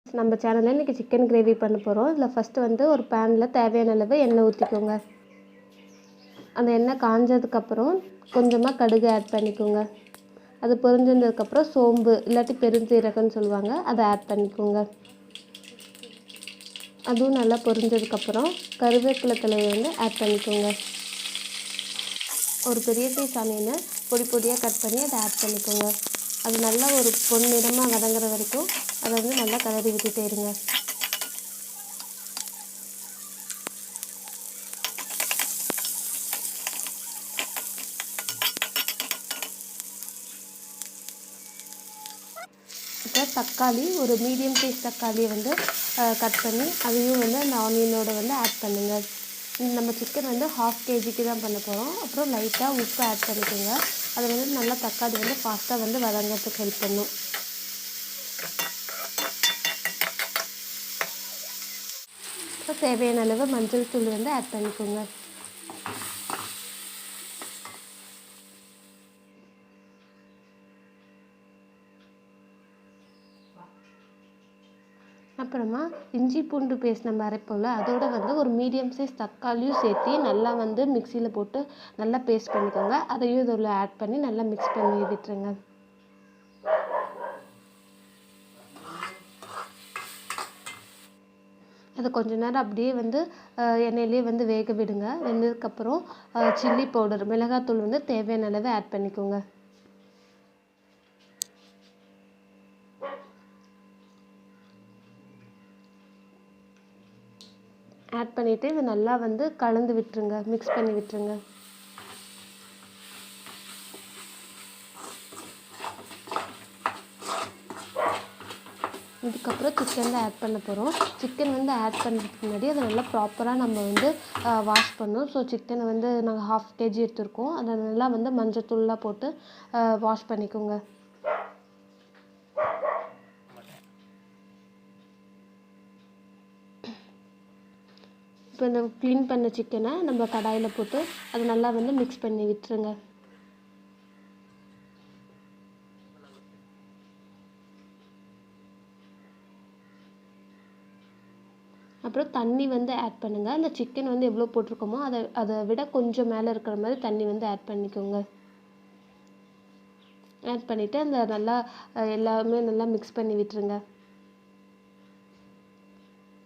நம்ம சேனலில் இன்றைக்கி சிக்கன் கிரேவி பண்ண போகிறோம். இதில் ஃபஸ்ட்டு வந்து ஒரு பேனில் தேவையான அளவு எண்ணெய் ஊற்றிக்கோங்க. அந்த எண்ணெய் காஞ்சதுக்கப்புறம் கொஞ்சமாக கடுகு ஆட் பண்ணிக்கோங்க. அது பொரிஞ்சதுக்கப்புறம் சோம்பு இல்லாட்டி பெருஞ்சீரகம்னு சொல்லுவாங்க, அதை ஆட் பண்ணிக்கோங்க. அதுவும் நல்லா பொரிஞ்சதுக்கப்புறம் கருவேப்பிலை தலையை வந்து ஆட் பண்ணிக்கோங்க. ஒரு பெரிய சைஸ் ஆனியனை பொடி பொடியாக கட் பண்ணி அதை ஆட் பண்ணிக்கோங்க. அது நல்லா ஒரு பொன்னிறமாக வதங்குற வரைக்கும் அதை வந்து நல்லா கிளறி விட்டுட்டே இருங்க. இப்போ தக்காளி ஒரு மீடியம் சைஸ் தக்காளியை வந்து கட் பண்ணி அதையும் வந்து அந்த ஆனியனோட வந்து ஆட் பண்ணுங்கள். நம்ம சிக்கன் வந்து 1/2 kg தான் பண்ண போகிறோம். அப்புறம் லைட்டாக உப்பு ஆட் பண்ணிக்கோங்க. அது வந்து நல்லா தக்காளி வந்து ஃபாஸ்ட்டாக வந்து வதங்கிறதுக்கு ஹெல்ப் பண்ணும். இப்போ தேவையான அளவு மஞ்சள் தூள் வந்து ஆட் பண்ணிக்கோங்க. அப்புறமா இஞ்சி பூண்டு பேஸ்ட் நம்ம அரைப்போம்ல, அதோட வந்து ஒரு மீடியம் சைஸ் தக்காளியும் சேர்த்து நல்லா வந்து மிக்சியில் போட்டு நல்லா பேஸ்ட் பண்ணிக்கோங்க. அதையும் இதில் ஆட் பண்ணி நல்லா மிக்ஸ் பண்ணி விட்டுருங்க. அதை கொஞ்ச நேரம் அப்படியே வந்து எண்ணெயிலே வந்து வேக விடுங்க. வெந்ததுக்கப்புறம் சில்லி பவுடர் மிளகாத்தூள் வந்து தேவையான அளவு ஆட் பண்ணிக்கோங்க. ஆட் பண்ணிவிட்டு இதை நல்லா வந்து கலந்து விட்டுருங்க, மிக்ஸ் பண்ணி விட்டுருங்க. இதுக்கப்புறம் சிக்கனில் ஆட் பண்ண போகிறோம். சிக்கன் வந்து ஆட் பண்ணுறதுக்கு முன்னாடி அதை நல்லா ப்ராப்பராக நம்ம வந்து வாஷ் பண்ணணும். ஸோ சிக்கனை வந்து நாங்கள் 1/2 kg எடுத்துருக்கோம். அதை நல்லா வந்து மஞ்சத்தூள்லாம் போட்டு வாஷ் பண்ணிக்கோங்க. இப்போ இந்த க்ளீன் பண்ண சிக்கனை நம்ம கடாயில் போட்டு அதை நல்லா வந்து மிக்ஸ் பண்ணி விட்டுருங்க. அப்புறம் தண்ணி வந்து ஆட் பண்ணுங்கள். அந்த சிக்கன் வந்து எவ்வளோ போட்டிருக்கோமோ அதை விட கொஞ்சம் மேலே இருக்கிற மாதிரி தண்ணி வந்து ஆட் பண்ணிக்கோங்க. ஆட் பண்ணிவிட்டு அந்த நல்லா எல்லாமே நல்லா மிக்ஸ் பண்ணி விட்டுருங்க.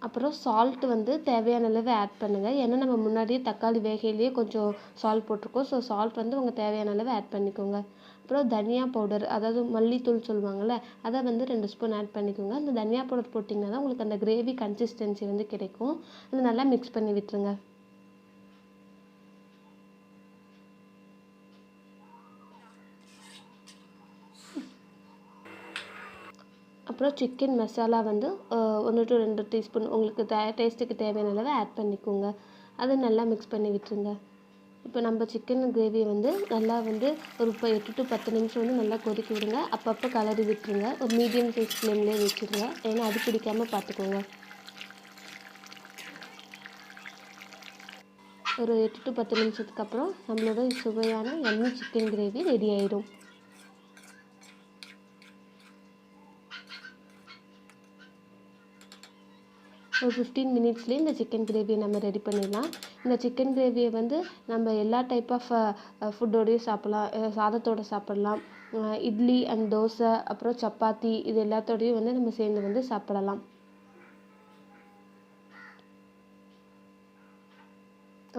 அப்புறம் சால்ட் வந்து தேவையான அளவு ஆட் பண்ணுங்கள். ஏன்னா நம்ம முன்னாடியே தக்காளி வேகையிலேயே கொஞ்சம் சால்ட் போட்டிருக்கோம். ஸோ சால்ட் வந்து உங்கள் தேவையான அளவு ஆட் பண்ணிக்கோங்க. அப்புறம் தனியா பவுடர், அதாவது மல்லித்தூள் சொல்லுவாங்கள்ல, அதை வந்து 2 ஸ்பூன் ஆட் பண்ணிக்கோங்க. அந்த தனியா பவுடர் போட்டிங்கன்னா தான் உங்களுக்கு அந்த கிரேவி கன்சிஸ்டன்சி வந்து கிடைக்கும். அதை நல்லா மிக்ஸ் பண்ணி விட்டுருங்க. அப்புறம் சிக்கன் மசாலா வந்து 1 to 2 டீஸ்பூன் உங்களுக்கு டேஸ்ட்டுக்கு தேவையான அளவு ஆட் பண்ணிக்கோங்க. அதை நல்லா மிக்ஸ் பண்ணி விட்டுருங்க. இப்போ நம்ம சிக்கன் கிரேவியை வந்து நல்லா வந்து ஒரு 8 to 10 நிமிஷம் வந்து நல்லா கொதிக்க விடுங்க. அப்பப்போ கலரி விட்டுருங்க. ஒரு மீடியம் சைஸ் ஃப்ளேம்லேயே வச்சுருங்க. ஏன்னா அது பிடிக்காமல் பார்த்துக்கோங்க. ஒரு 8 to 10 நிமிஷத்துக்கு அப்புறம் நம்மளோட சுவையான யம்மி சிக்கன் கிரேவி ரெடி ஆயிடும். ஒரு 15 மினிட்ஸ்லேயே இந்த சிக்கன் கிரேவியை நம்ம ரெடி பண்ணிடலாம். இந்த சிக்கன் கிரேவியை வந்து நம்ம எல்லா டைப் ஆஃப் ஃபுட்டோடையும் சாப்பிட்லாம். சாதத்தோடு சாப்பிட்லாம், இட்லி அண்ட் தோசை, அப்புறம் சப்பாத்தி, இது எல்லாத்தோடையும் வந்து நம்ம சேர்ந்து வந்து சாப்பிடலாம்.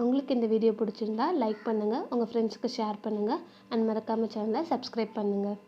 உங்களுக்கு இந்த வீடியோ பிடிச்சிருந்தா லைக் பண்ணுங்கள், உங்கள் ஃப்ரெண்ட்ஸுக்கு ஷேர் பண்ணுங்கள், அண்ட் மறக்காமல் சேனலை சப்ஸ்கிரைப் பண்ணுங்கள்.